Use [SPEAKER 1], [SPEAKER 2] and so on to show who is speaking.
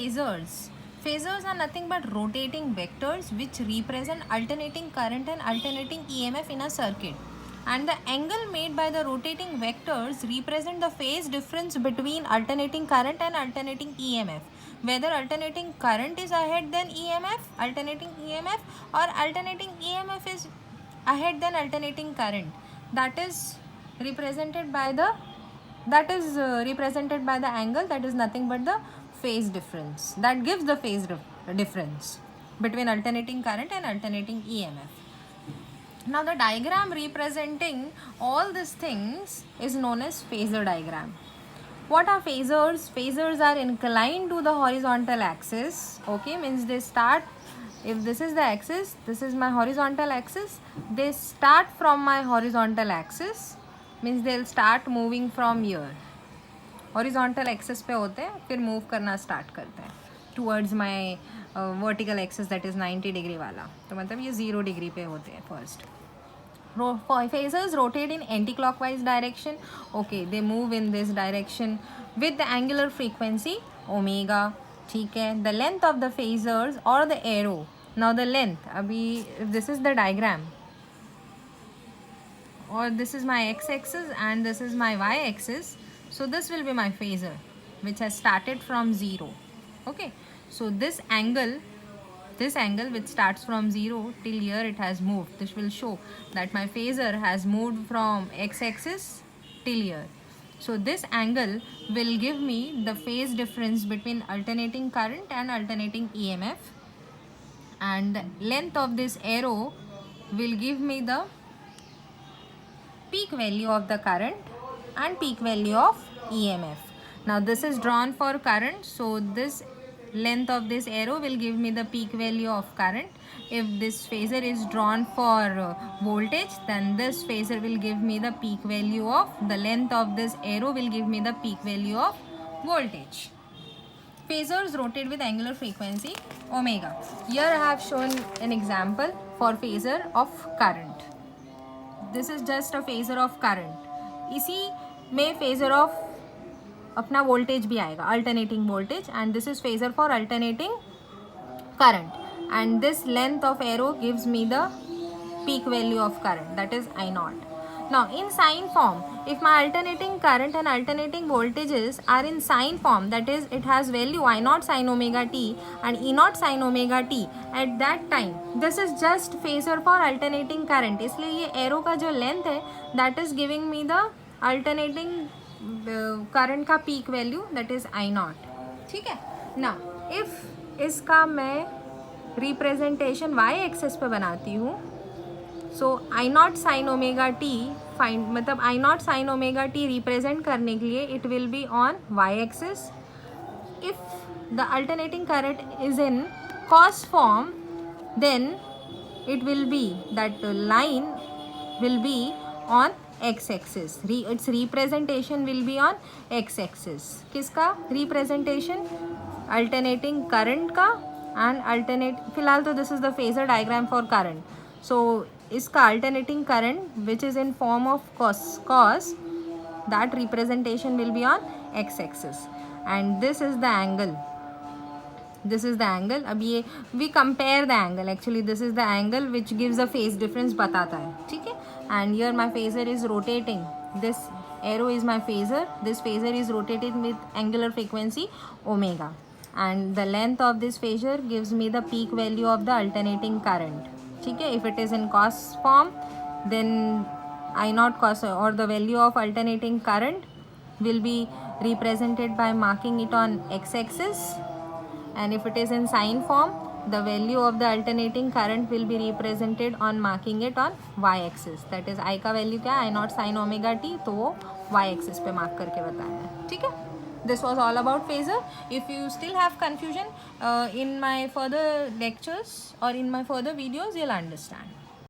[SPEAKER 1] Phasors. Phasors are nothing but rotating vectors which represent alternating current and alternating EMF in a circuit. And the angle made by the rotating vectors represent the phase difference between alternating current and alternating EMF. Whether alternating current is ahead than EMF, alternating EMF, or alternating EMF is ahead than alternating current. That is represented by the angle that is nothing but the phase difference. That gives the phase difference between alternating current and alternating EMF. Now the diagram representing all these things is known as phasor diagram. What are phasors? Phasors are inclined to the horizontal axis. Okay, means they start, if this is the axis, this is my horizontal axis, they start from my horizontal axis, means they'll start moving from here. Horizontal axis पे होते हैं, फिर move करना start करते हैं towards my vertical axis that is 90 degree वाला. तो मतलब ये 0 डिग्री पे होते हैं first. Phasors rotate in anti-clockwise direction. Okay, they move in this direction with the angular frequency omega. ठीक है. The length of the phasors or the arrow. Now the length. अभी if this is the diagram, or this is my x-axis and this is my y-axis. So this will be my phasor which has started from 0. Okay, so this angle which starts from 0 till here it has moved. This will show that my phasor has moved from x-axis till here. So this angle will give me the phase difference between alternating current and alternating EMF, and the length of this arrow will give me the peak value of the current and peak value of EMF. Now this is drawn for current, so this length of this arrow will give me the peak value of current. If this phasor is drawn for voltage, then this phasor will give me the peak value of, the length of this arrow will give me the peak value of voltage. Phasors rotate with angular frequency omega. Here I have shown an example for phasor of current. This is just a phasor of current. इसी में phasor of अपना voltage भी आएगा, alternating voltage, and this is phasor for alternating current, and this length of arrow gives me the peak value of current, that is I0. Now in sine form, if my alternating current and alternating voltages are in sine form, that is it has value I0 sin omega t and E0 sin omega t, at that time this is just phasor for alternating current. इसलिए ये arrow का जो length है that is giving me the alternating current का peak value, that is I0. ठीक है. Now if इसका मैं representation y axis पे बनाती हूँ, so I0 sin omega t find, मतलब I0 sin omega t represent करने के लिए it will be on y axis. If the alternating current is in cos form, then it will be, that line will be on x axis. Its representation will be on x axis. किसका representation? Alternating current का and alternate, फिलहाल तो this is the phasor diagram for current. So इसका alternating current which is in form of cos, that representation will be on x axis, and this is the angle. This is the angle. अब ये we compare the angle. Actually this is the angle which gives a phase difference बताता है. ठीक है. And here my phasor is rotating. This arrow is my phasor. This phasor is rotating with angular frequency omega, and the length of this phasor gives me the peak value of the alternating current. ठीक है. If it is in cos form, then I0 cos, or the value of alternating current will be represented by marking it on x-axis, and if it is in sine form, the value of the alternating current will be represented on marking it on y-axis. That is I का value क्या है? I0 sin omega t, तो वो y-axis पे mark करके बताया है. ठीक है. This was all about phasor. If you still have confusion in my further lectures or in my further videos, you'll understand.